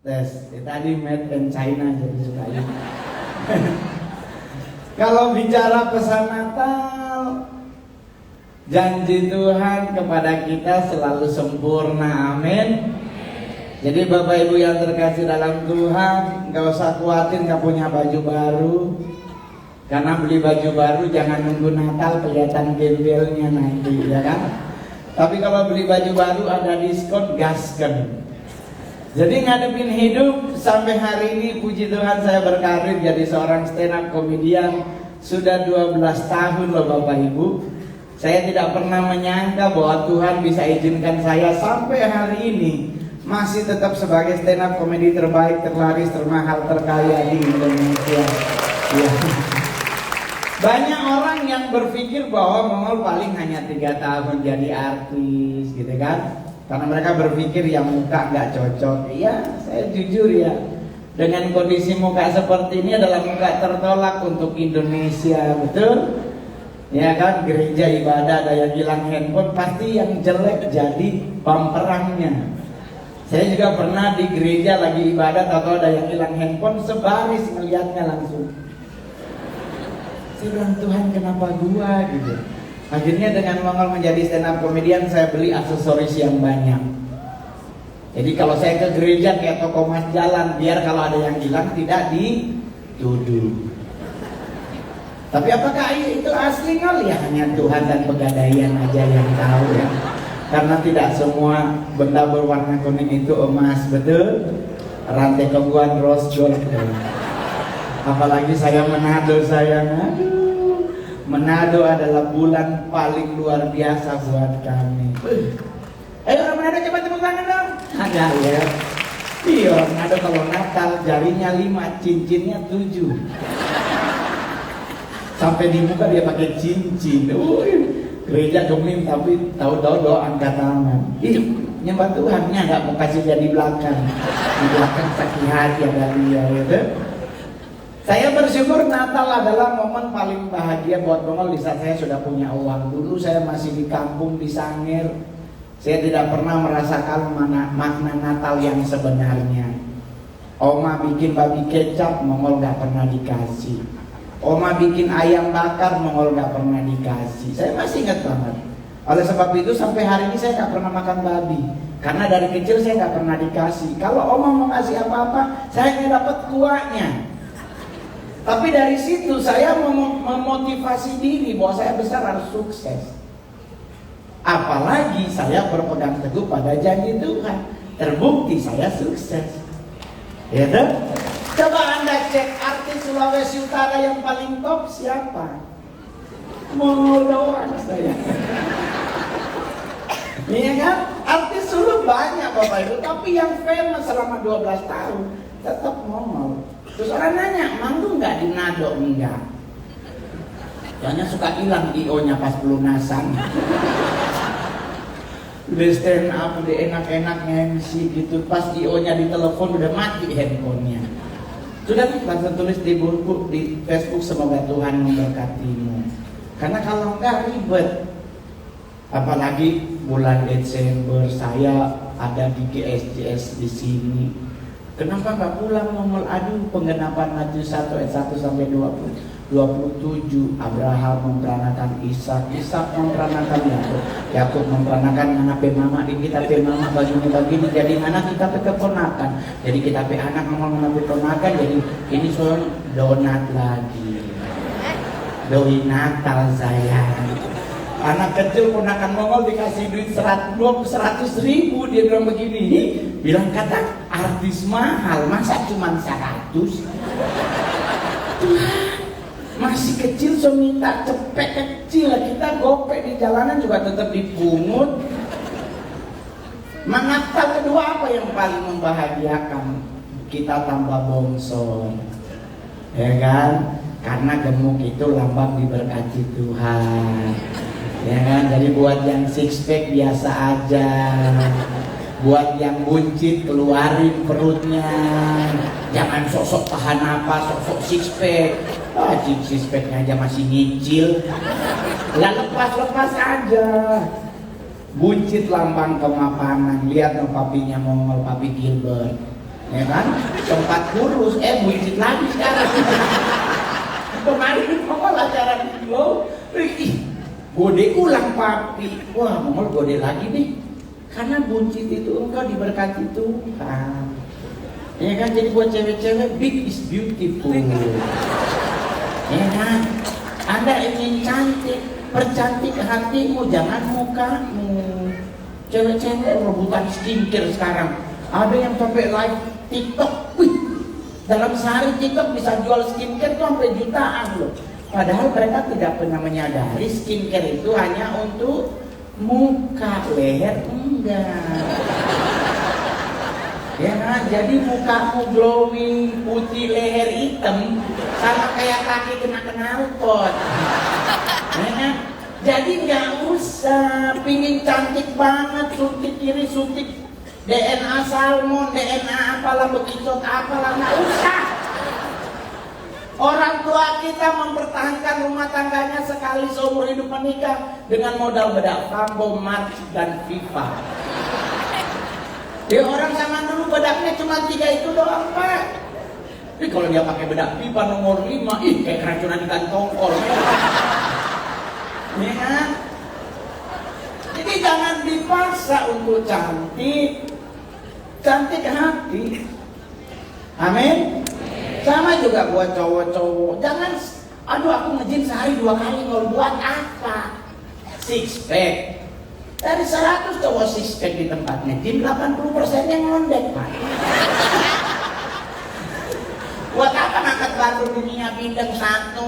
Tes, tadi made in China jadi suka ini. Kalau bicara pesan Natal, janji Tuhan kepada kita selalu sempurna, amin. Jadi Bapak Ibu yang terkasih dalam Tuhan, gak usah khawatir gak punya baju baru. Karena beli baju baru jangan nunggu Natal kelihatan gembelnya nanti, ya kan. Tapi kalau beli baju baru ada diskon, gasken. Jadi ngadepin hidup sampai hari ini, puji Tuhan saya berkarir jadi seorang stand up comedian sudah 12 tahun loh Bapak Ibu. Saya tidak pernah menyangka bahwa Tuhan bisa izinkan saya sampai hari ini masih tetap sebagai stand up comedy terbaik, terlaris, termahal, terkaya di Indonesia. Ya. Banyak orang yang berpikir bahwa Mongol paling hanya 3 tahun jadi artis gitu kan. Karena mereka berpikir yang muka nggak cocok. Iya, saya jujur ya, dengan kondisi muka seperti ini adalah muka tertolak untuk Indonesia, betul? Ya kan, gereja ibadah ada yang hilang handphone, pasti yang jelek jadi bumperangnya. Saya juga pernah di gereja lagi ibadah, atau ada yang hilang handphone, sebaris melihatnya langsung. Saya bilang, Tuhan kenapa gua gitu. Akhirnya dengan Mongol menjadi stand up comedian, saya beli aksesoris yang banyak. Jadi kalau saya ke gereja kayak toko mas jalan, biar kalau ada yang hilang tidak dituduh. Tapi apakah itu asli Ngol? Ya hanya Tuhan dan Pegadaian aja yang tahu ya. Karena tidak semua benda berwarna kuning itu emas, betul? Rantai kebuan rose gold. Apalagi saya Manado, sayang. Aduh. Manado adalah bulan paling luar biasa buat kami. Ayo orang Manado coba tepuk tangan dong. Ada ya. Iya orang Manado kalau Natal jarinya 5, cincinnya 7. Sampai di muka dia pakai cincin. Gereja gemim tapi tahu-tahu doa angkat tangan. Ih, nyembah Tuhannya nggak mau kasih dia di belakang. Di belakang sakit hati ada dia gitu. Saya bersyukur Natal adalah momen paling bahagia buat Mongol di saat saya sudah punya uang. Dulu saya masih di kampung di Sangir. Saya tidak pernah merasakan makna Natal yang sebenarnya. Oma bikin babi kecap, Mongol gak pernah dikasih. Oma bikin ayam bakar, Mongol gak pernah dikasih. Saya masih ingat banget. Oleh sebab itu sampai hari ini saya gak pernah makan babi. Karena dari kecil saya gak pernah dikasih. Kalau Oma mau ngasih apa-apa, saya hanya dapat kuahnya. Tapi dari situ saya memotivasi diri bahwa saya besar harus sukses. Apalagi saya berpegang teguh pada janji Tuhan. Terbukti saya sukses. Ya kan? Coba Anda cek artis Sulawesi Utara yang paling top siapa? Mongol doang saya. Iya kan? Artis Sulu banyak Bapak Ibu, tapi yang famous selama 12 tahun tetap Mongol. Terus orang nanya, manggung nggak di Nado? Enggak. Soalnya suka hilang IO-nya pas pelunasan. Udah stand up, udah enak-enak MC gitu. Pas IO-nya ditelepon udah mati handphonenya. Sudah langsung tulis di buku di Facebook, semoga Tuhan memberkatimu. Karena kalau enggak ribet. Apalagi bulan Desember saya ada di GSJS di sini. Kenapa nggak pulang Mongol? Aduh, penggenapan Matius 1 ayat 1 sampai 27. Abraham memperanakan Ishak, Ishak memperanakan Yakub, Yakub memperanakan anak mama, di kita mama begini jadi anak kita keponakan, jadi kita anak ngomong anak keponakan, jadi ini soal donat lagi, doi Natal saya. Anak kecil ponakan Mongol dikasih duit 100.000, dia bilang begini, bilang kata artis mahal, masa cuma 100? Masih kecil so minta cepet kecil, kita gopek di jalanan juga tetap dipungut. Natal kedua apa yang paling membahagiakan? Kita tambah bongsor, ya kan? Karena gemuk itu lambang diberkati Tuhan. Ya kan, jadi buat yang six pack biasa aja, buat yang buncit keluarin perutnya, jangan sosok tahan apa, sosok six pack. Six packnya aja masih nyicil, lah lepas aja. Buncit lambang kemapanan. Lihat dong papinya Mongol, papi Gilbert. ya kan? Sempat kurus, buncit lagi sekarang. Kemarin mongol acara lo, gode ulang papi. Wah, mongol gode lagi nih. Karena buncit itu engkau diberkati Tuhan. Ya kan, jadi buat cewek-cewek big is beautiful. Ya kan? Anda ingin cantik, percantik hatimu, jangan mukamu. Cewek-cewek rebutan skincare sekarang. Ada yang sampai live TikTok. Wih, dalam sehari TikTok bisa jual skincare tuh sampai jutaan loh. Padahal mereka tidak pernah menyadari skincare itu hanya untuk muka, leher enggak. Ya kan? Jadi mukamu glowing, putih, leher hitam, sama kayak kaki kena knalpot. Ya kan? Jadi nggak usah pingin cantik banget, suntik kiri, suntik DNA salmon, DNA apalah bekicot apalah, nggak usah. Orang tua kita mempertahankan rumah tangganya sekali seumur hidup menikah dengan modal bedak Fambo, Mars, dan FIFA. Ya orang zaman dulu bedaknya cuma 3 itu doang, Pak. Tapi kalau dia pakai bedak FIFA nomor 5, kayak keracunan ikan tongkol. Ya kan? Jadi jangan dipaksa untuk cantik. Cantik hati. Amin. Sama juga buat cowok-cowok. Jangan, aduh aku nge-gym sehari 2 kali, mau buat apa? Six pack. Dari 100 cowok six pack di tempat nge-gym, 80% yang ngondek, Pak. Buat apa ngangkat batu dunia bintang 1?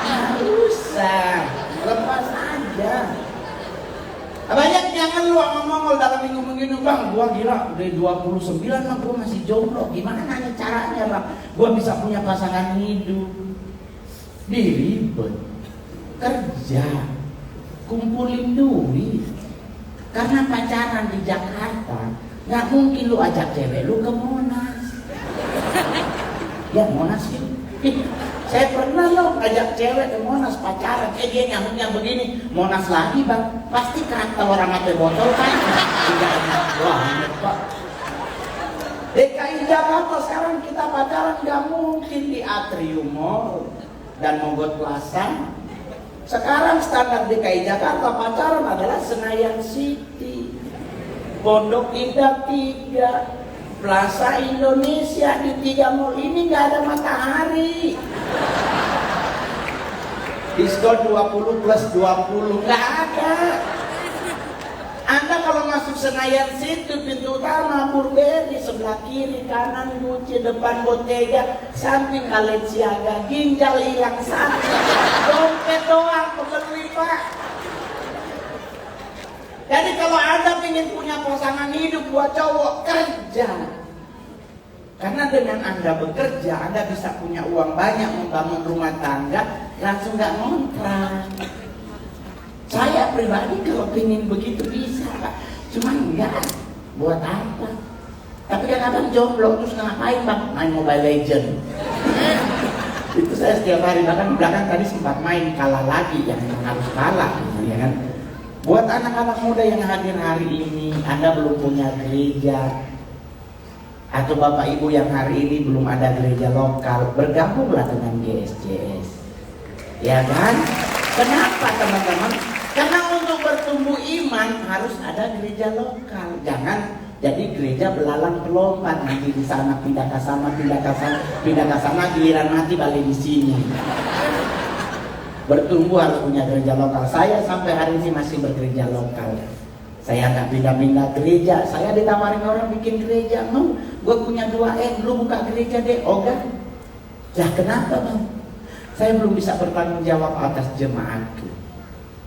Nggak usah, lepas aja. Banyak yang ngeluh ngomong dalam minggu begini, Bang, gua gila udah 29 mah gua masih jomblo. Gimana nih caranya, Bang? Gua bisa punya pasangan hidup. Diribet. Kerja. Kumpulin duit. Karena pacaran di Jakarta, nggak mungkin lu ajak cewek lu ke Monas. Ya Monas itu. Saya pernah loh ajak cewek ke Monas pacaran, dia nyamuknya begini, Monas lagi Bang, pasti kata orang mati botol kan? Tidak enak banget Pak. DKI Jakarta sekarang kita pacaran gak mungkin di Atrium Mall dan Mogot Plaza. Sekarang standar DKI Jakarta pacaran adalah Senayan City, Pondok Indah 3, Plaza Indonesia. Di 3 mall ini nggak ada matahari. Diskon 20 plus 20 nggak ada. Anda kalau masuk Senayan situ, pintu utama Burberry, sebelah kiri, kanan Gucci, depan Bottega, samping Balenciaga, ginjal hilang satu, dompet doang pembeli Pak. Jadi kalau Anda ingin punya pasangan hidup buat cowok, kerja. Karena dengan Anda bekerja, Anda bisa punya uang banyak membangun rumah tangga, langsung nggak ngontrak. Saya pribadi kalau ingin begitu bisa, Pak. Cuman enggak, buat apa? Tapi kadang-kadang jomblo, terus ngapain Bang? Main Mobile Legend. Itu saya setiap hari, bahkan belakang tadi sempat main, kalah lagi, yang harus kalah, ya kan? Buat anak-anak muda yang hadir hari ini, Anda belum punya gereja, atau Bapak Ibu yang hari ini belum ada gereja lokal, bergabunglah dengan GSJS. Ya kan? Kenapa teman-teman? Karena untuk bertumbuh iman harus ada gereja lokal. Jangan jadi gereja belalang pelompat, nanti di sana pindah ke sana, pindah ke sana, pindah ke sana, giliran mati balik di sini. Bertumbuh harus punya gereja lokal. Saya sampai hari ini masih bergereja lokal. Saya nggak pindah-pindah gereja. Saya ditawarin orang bikin gereja, mau gue punya 2M, lu buka gereja deh. Oh kan? Lah kenapa Bang? Saya belum bisa bertanggung jawab atas jemaatku.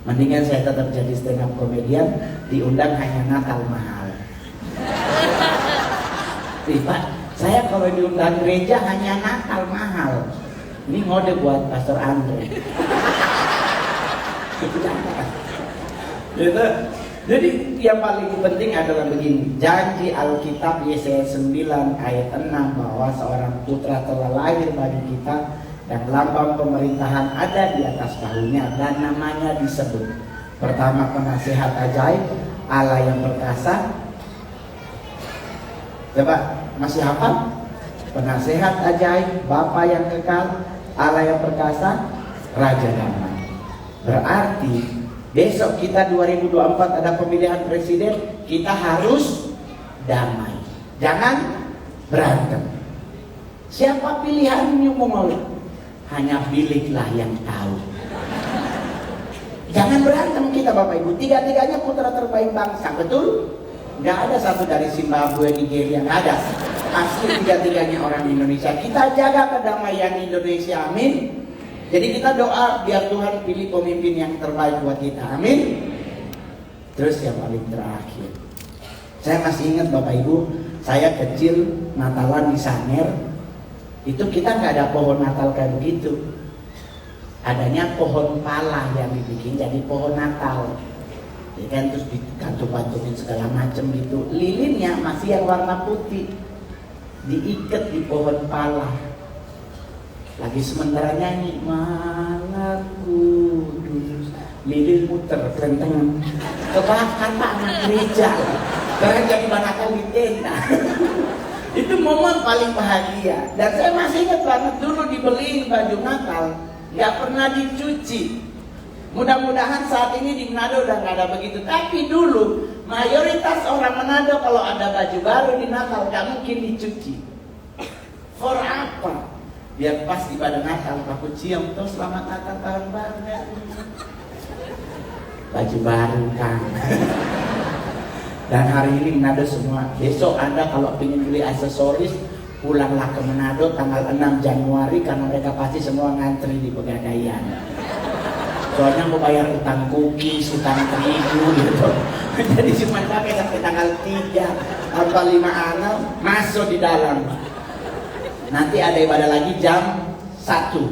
Mendingan saya tetap jadi stand up komedian, diundang hanya Natal mahal. Pak, saya kalau diundang gereja hanya Natal mahal. Ini ngode buat Pastor Andre. Gitu. Jadi yang paling penting adalah begini, janji Alkitab Yesaya 9 ayat 6 bahwa seorang putra telah lahir bagi kita dan lambang pemerintahan ada di atas bahunya dan namanya disebut. Pertama, penasihat ajaib, Allah yang perkasa, Coba masih hafal? Penasehat ajaib, Bapa yang kekal, Allah yang perkasa, Raja damai. Berarti besok kita 2024 ada pemilihan presiden, kita harus damai. Jangan berantem. Siapa pilihanmu mau? Hanya pilihlah yang tahu. Jangan berantem kita Bapak Ibu. Tiga-tiganya putra terbaik bangsa, betul? Nggak ada satu dari Zimbabwe, Nigeria, nggak ada. Asli tiga-tiganya orang Indonesia. Kita jaga kedamaian Indonesia, amin. Jadi kita doa biar Tuhan pilih pemimpin yang terbaik buat kita, amin. Terus yang paling terakhir, saya masih ingat Bapak Ibu, saya kecil Natalan di Sanger, itu kita nggak ada pohon Natal kayak begitu. Adanya pohon pala yang dibikin jadi pohon Natal. Ya kan, terus digantung-gantungin segala macam gitu. Lilinnya masih yang warna putih, diikat di pohon pala. Lagi sementara nyanyi Malam Kudus, lilin muter kerentengan, kebakar Pak anak gereja. Karena jadi Natal di tenda. Itu momen paling bahagia. Dan saya masih ingat banget dulu dibeliin baju Natal, nggak pernah dicuci. Mudah-mudahan saat ini di Manado udah nggak ada begitu. Tapi dulu mayoritas orang Manado kalau ada baju baru di Natal nggak mungkin dicuci. For apa? Biar pas ibadah Natal aku cium tuh selamat Natal tahun baru. Baju baru kan. Dan hari ini Manado semua. Besok Anda kalau ingin beli aksesoris, pulanglah ke Manado tanggal 6 Januari karena mereka pasti semua ngantri di Pegadaian. Soalnya mau bayar utang cookies, utang terigu gitu. Jadi cuma pakai sampai tanggal 3 atau 5 anal masuk di dalam. Nanti ada ibadah lagi jam 1.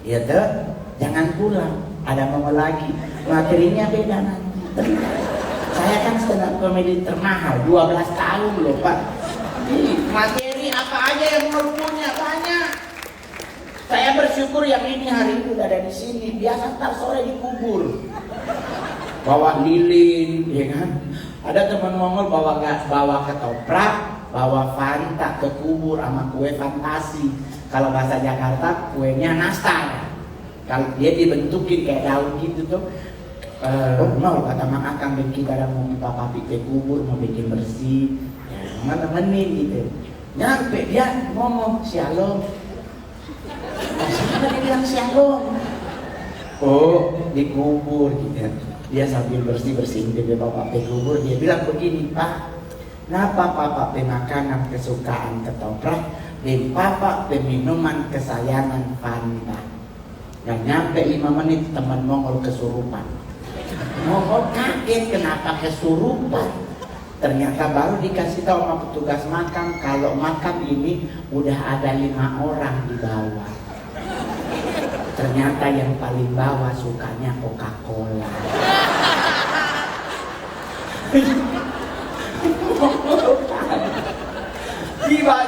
Ya tuh, jangan pulang. Ada mau lagi. Materinya beda nanti. Saya kan stand-up comedy termahal 12 tahun loh Pak. Materi apa aja yang mau punya banyak. Saya bersyukur yang ini hari ini udah ada di sini. Biasa ntar sore dikubur. Bawa lilin, ya kan? Ada teman Mongol bawa ketoprak, bawa Fanta ke kubur sama kue fantasi. Kalau bahasa Jakarta kuenya nastar. Kalau dia dibentukin kayak daun gitu tuh. Mau kata Mang Akang bikin kadang mau papa ke kubur mau bikin bersih, ya mana temenin gitu. Nyampe dia ngomong shalom. Siapa dia bilang shalom? Oh dikubur gitu. Dia sambil bersihin di bapak pe kubur dia bilang begini, Pak, kenapa papa pe makanan kesukaan ketoprak dan papa pe minuman kesayangan Fanta. Dan nyampe 5 menit teman Mongol kesurupan. Mongol kaget kenapa kesurupan. Ternyata baru dikasih tahu sama petugas makam kalau makam ini udah ada 5 orang di bawah. Ternyata yang paling bawah sukanya Coca-Cola.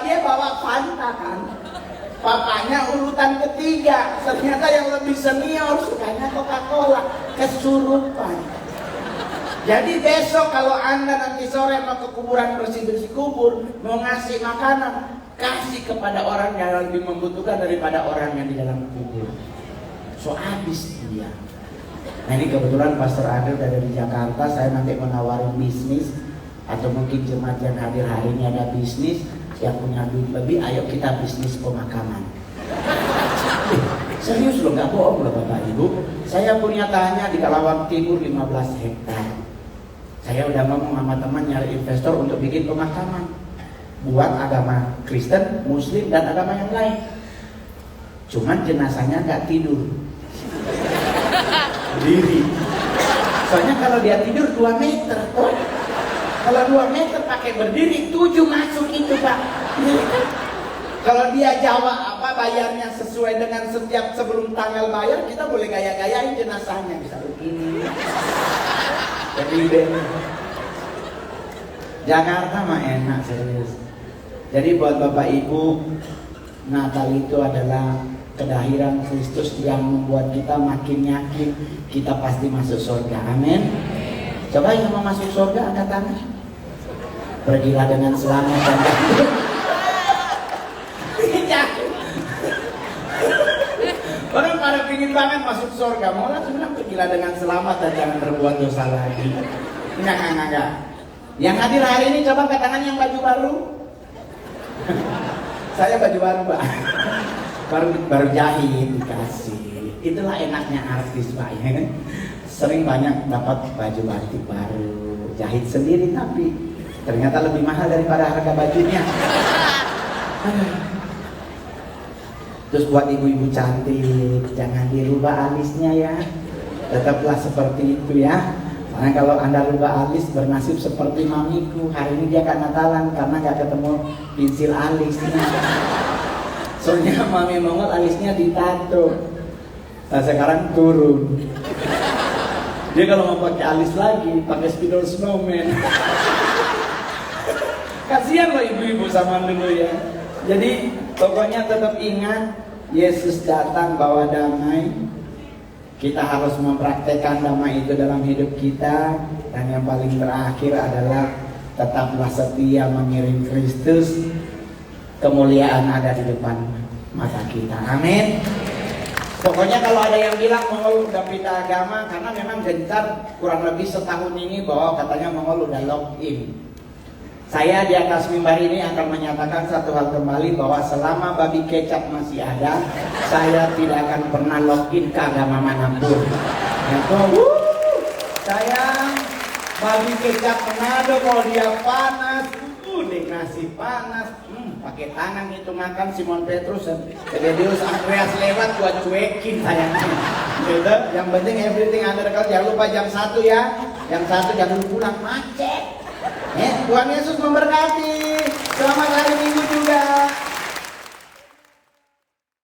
Dia bawa Fanta kan. Papanya urutan ketiga, ternyata yang lebih senior sukanya Coca-Cola, kesurupan. Jadi besok kalau Anda nanti sore mau ke kuburan bersih-bersih kubur, mau ngasih makanan, kasih kepada orang yang lebih membutuhkan daripada orang yang di dalam kubur. So habis dia. Nah ini kebetulan Pastor Adel dari Jakarta, saya nanti menawarin bisnis atau mungkin jemaat yang hadir hari ini ada bisnis. Yang punya duit lebih, ayo kita bisnis pemakaman. Serius loh, gak bohong loh Bapak Ibu. Saya punya tanah di Kalawang Timur 15 hektar. Saya udah ngomong sama teman nyari investor untuk bikin pemakaman buat agama Kristen, Muslim, dan agama yang lain. Cuman jenazahnya gak tidur, berdiri. Soalnya kalau dia tidur 2 meter tuh. Kalau 2 meter pakai berdiri 7 masuk itu Pak. Kalau dia jawab apa bayarnya sesuai dengan setiap sebelum tanggal bayar, kita boleh gaya-gayain jenazahnya bisa begini. Jadi Jakarta mah enak serius. Jadi buat Bapak Ibu, Natal itu adalah kelahiran Kristus yang membuat kita makin yakin kita pasti masuk surga. Amin. Coba yang mau masuk surga angkat tangan. Pergilah dengan selamat dan orang pada pingin banget masuk surga, mau langsung bilang pergilah dengan selamat dan jangan berbuat dosa lagi. Enggak. Yang hadir hari ini coba angkat tangan yang baju baru. Saya baju baru, Pak. baru jahit dikasih. Itulah enaknya artis, Pak, ya kan? Sering banyak dapat baju batik baru, jahit sendiri tapi ternyata lebih mahal daripada harga bajunya. Terus buat ibu-ibu cantik, jangan dirubah alisnya ya. Tetaplah seperti itu ya. Karena kalau Anda rubah alis bernasib seperti mamiku. Hari ini dia gak Natalan karena gak ketemu pensil alisnya. Soalnya mami Mongol alisnya ditato. Nah sekarang turun. Dia kalau mau pakai alis lagi, pakai spidol snowman. Kasihan loh ibu-ibu zaman dulu ya. Jadi pokoknya tetap ingat, Yesus datang bawa damai. Kita harus mempraktekkan damai itu dalam hidup kita. Dan yang paling terakhir adalah tetaplah setia mengiring Kristus. Kemuliaan ada di depan mata kita. Amin. Pokoknya kalau ada yang bilang Mongol udah pindah agama, karena memang gencar kurang lebih setahun ini bahwa katanya Mongol udah login. Saya di atas mimbar ini akan menyatakan satu hal kembali, bahwa selama babi kecap masih ada, saya tidak akan pernah login ke agama manapun. Saya babi kecap Manado, kalau dia panas, nasi panas, pakai tangan itu makan Simon Petrus dan Deus Andreas lewat buat cuekin sayangnya. Gitu. Yang penting everything under control. Jangan lupa jam 1 ya. Jam 1 jangan lupa pulang macet. Tuhan Yesus memberkati. Selamat hari